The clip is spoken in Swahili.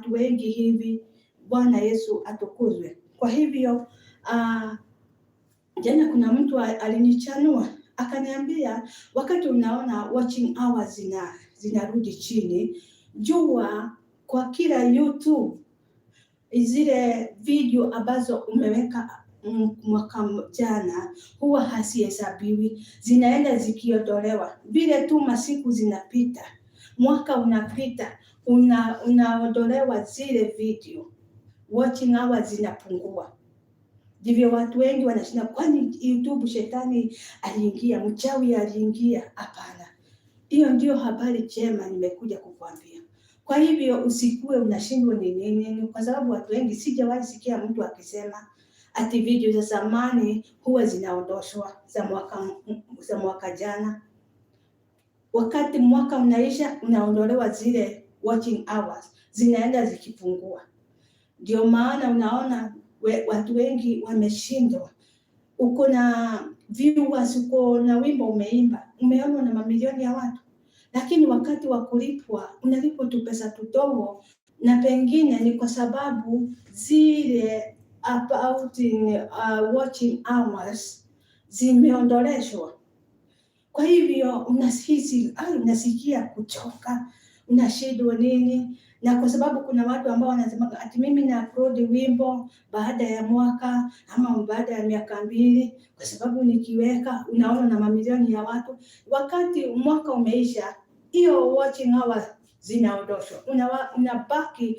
watu wengi hivi. Bwana Yesu atukuzwe. Kwa hivyo jana kuna mtu alinichanua akaniambia, wakati unaona watching hours zinarudi chini, jua kwa kila YouTube zile video ambazo umeweka mwaka jana huwa hasihesabiwi, zinaenda zikiondolewa. Vile tu masiku zinapita, mwaka unapita, unaondolewa zile video, watching hours zinapungua. Ndivyo watu wengi wanashinda, kwani YouTube shetani aliingia, mchawi aliingia? Hapana, hiyo ndio habari njema nimekuja kukuambia. Kwa hivyo usikue unashindwa ni nini, kwa sababu watu wengi, sijawahi sikia mtu akisema ati video za zamani huwa zinaondoshwa za mwaka jana. Wakati mwaka unaisha, unaondolewa zile watching hours, zinaenda zikipungua. Ndio maana unaona watu wengi wameshindwa. Uko na viewers, uko na wimbo umeimba, umeonwa na mamilioni ya watu, lakini wakati wa kulipwa unalipwa tu pesa tudogo, na pengine ni kwa sababu zile watching hours zimeondoleshwa. Kwa hivyo unasikia kuchoka, unashindwa nini. Na kwa sababu kuna watu ambao wanasema ati mimi na upload wimbo baada ya mwaka ama baada ya miaka 2, kwa sababu nikiweka unaona na mamilioni ya watu. Wakati mwaka umeisha, hiyo watching hours zinaondoshwa, unabaki